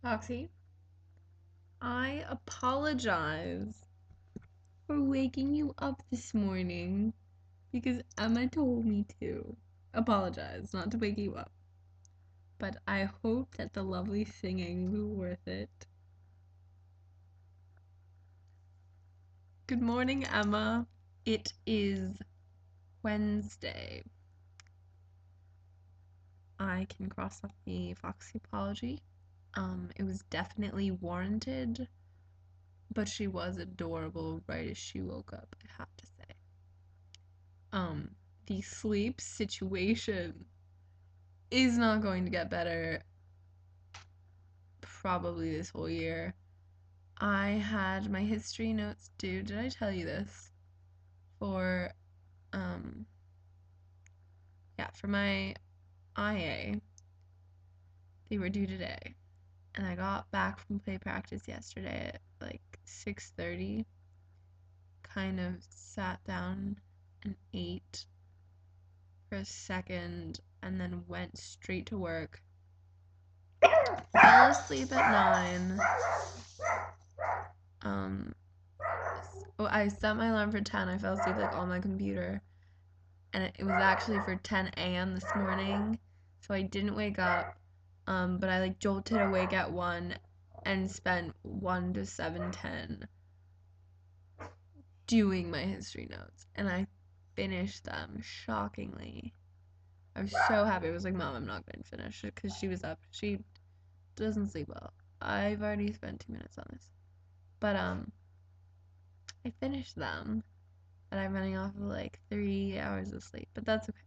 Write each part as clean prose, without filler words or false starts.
Foxy, I apologize for waking you up this morning because Emma told me to. Apologize, not to wake you up. But I hope that the lovely singing was worth it. Good morning, Emma. It is Wednesday. I can cross off the Foxy apology. It was definitely warranted, but she was adorable right as she woke up, I have to say. Um, the sleep situation is not going to get better probably this whole year. I had my history notes due. Did I tell you this? For um for my IA. They were due today. And I got back from play practice yesterday at like 6:30. Kind of sat down and ate for a second and then went straight to work. Fell asleep at 9. Um I set my alarm for 10. I fell asleep like on my computer. And it was actually for 10 a.m. this morning. So I didn't wake up. But I like jolted awake at 1 and spent 1 to 7:10 doing my history notes. And I finished them shockingly. I was so happy. I was like, Mom, I'm not going to finish it because she was up. She doesn't sleep well. I've already spent 2 minutes on this. But I finished them. And I'm running off of like 3 hours of sleep, but that's okay.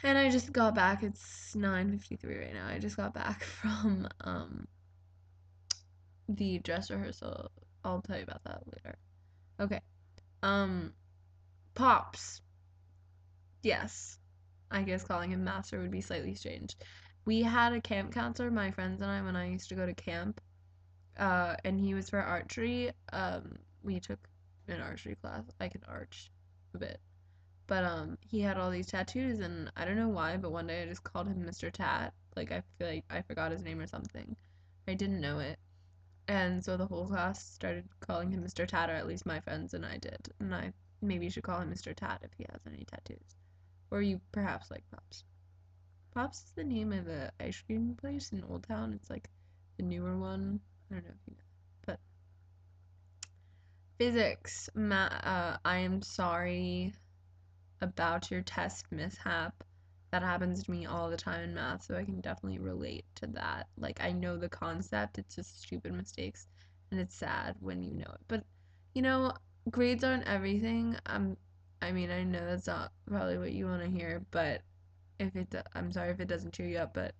And I just got back. It's 9:53 right now. I just got back from the dress rehearsal. I'll tell you about that later. Okay. Um Pops. Yes. I guess calling him master would be slightly strange. We had a camp counselor, my friends and I, when I used to go to camp. And he was for archery. We took an archery class. I could arch a bit. But he had all these tattoos, and I don't know why, but one day I just called him Mr. Tat. Like I feel like I forgot his name or something. I didn't know it. And so the whole class started calling him Mr. Tat, or at least my friends and I did. And I maybe should call him Mr. Tat if he has any tattoos. Or you perhaps like Pops. Pops is the name of a ice cream place in Old Town. It's like the newer one. I don't know if you know. But physics, I am sorry about your test mishap. That happens to me all the time in math, so I can definitely relate to that. Like, I know the concept, it's just stupid mistakes, and it's sad when you know it. But, you know, grades aren't everything. I mean, I know that's not probably what you want to hear, but I'm sorry if it doesn't cheer you up, but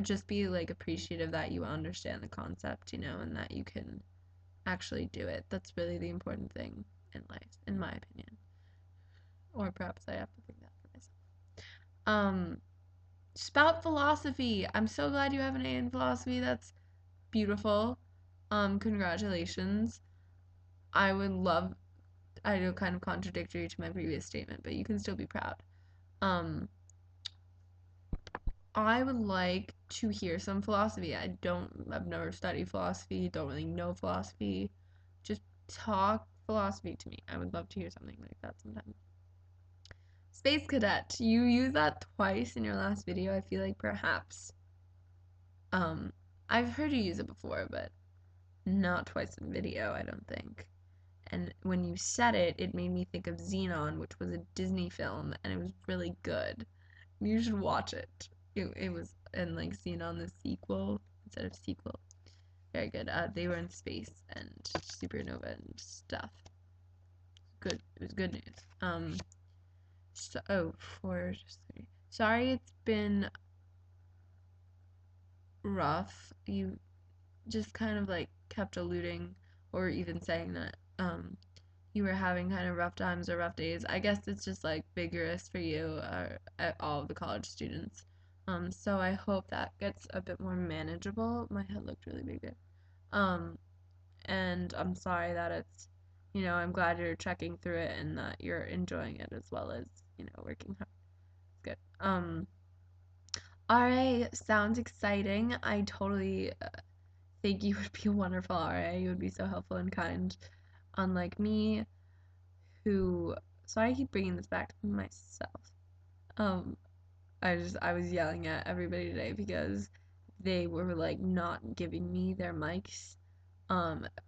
just be like appreciative that you understand the concept, and that you can actually do it. That's really the important thing in life, in my opinion. Or perhaps I have to think that for myself. Um, Spout philosophy. I'm so glad you have an A in philosophy. That's beautiful. Congratulations. I would love, I know kind of contradictory to my previous statement, but you can still be proud. Um, I would like to hear some philosophy. I've never studied philosophy, don't really know philosophy. Just talk philosophy to me. I would love to hear something like that sometime. Space Cadet, you used that twice in your last video. I feel like perhaps um I've heard you use it before, but not twice in video, I don't think. And when you said it, it made me think of Xenon, which was a Disney film, and it was really good. You should watch it. It was, and like Xenon the sequel instead of sequel. Very good. They were in space and supernova and stuff. Good. It was good news. So, oh, 4 3. Sorry, it's been rough. You just kind of like kept alluding or even saying that you were having kind of rough times or rough days. I guess it's just like vigorous for you at all of the college students. So I hope that gets a bit more manageable. My head looked really big there. Um, and I'm sorry that I'm glad you're checking through it and that you're enjoying it as well as, working hard. It's good. RA sounds exciting. I totally think you would be a wonderful RA. You would be so helpful and kind. Unlike me, who, sorry, I keep bringing this back to myself. Um, I was yelling at everybody today because they were like not giving me their mics.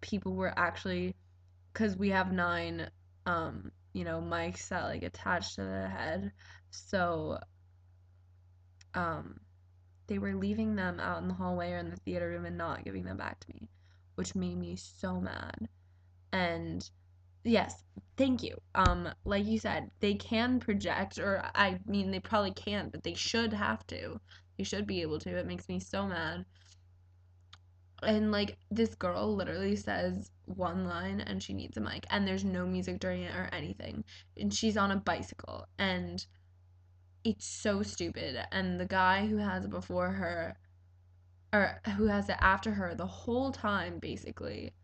People were actually, because we have nine, mics that like attach to the head. So, um, they were leaving them out in the hallway or in the theater room and not giving them back to me, which made me so mad. And yes, thank you. Like you said, they can project, or I mean, they probably can, but they should have to. They should be able to. It makes me so mad. And like this girl literally says one line and she needs a mic, and there's no music during it or anything. And she's on a bicycle, and it's so stupid. And the guy who has it before her, or who has it after her the whole time, basically,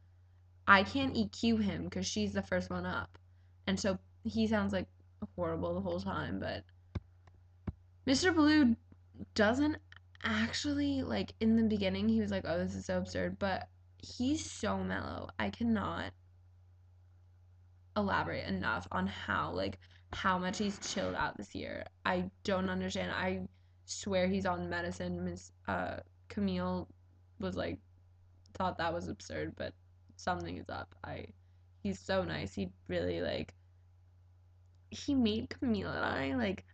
I can't EQ him because she's the first one up. And so he sounds like horrible the whole time, but Mr. Blue doesn't actually, like, in the beginning he was like, oh, this is so absurd, but he's so mellow. I cannot elaborate enough on how much he's chilled out this year. I don't understand. I swear he's on medicine. Miss Camille was like thought that was absurd, but something is up. I He's so nice. He really like he made Camille and I like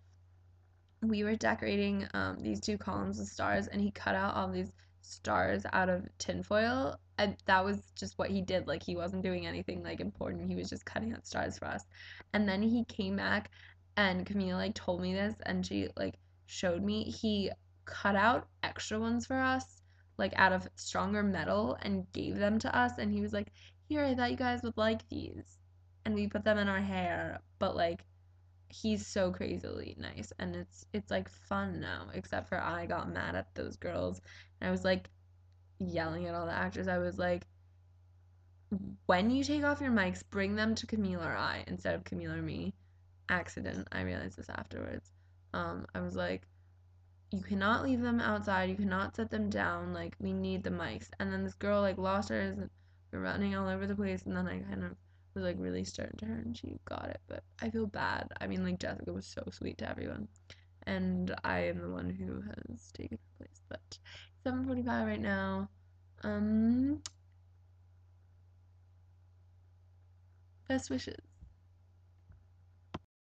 we were decorating these two columns of stars, and he cut out all these stars out of tinfoil, and that was just what he did. Like, he wasn't doing anything like important, he was just cutting out stars for us. And then he came back, and Camille like told me this, and she like showed me he cut out extra ones for us, like out of stronger metal, and gave them to us. And he was like, here, I thought you guys would like these, and we put them in our hair. But like, he's so crazily nice, and it's like fun now, except for I got mad at those girls, and I was like yelling at all the actors. I was like, when you take off your mics, bring them to Camille or I instead of Camille or me. Accident, I realized this afterwards. I was like, you cannot leave them outside, you cannot set them down, like, we need the mics. And then this girl like lost hers, and we're running all over the place, and then I kind of was like really stern to her, and she got it. But I feel bad. I mean, like, Jessica was so sweet to everyone, and I am the one who has taken her place. But 7:45 right now. um Best wishes.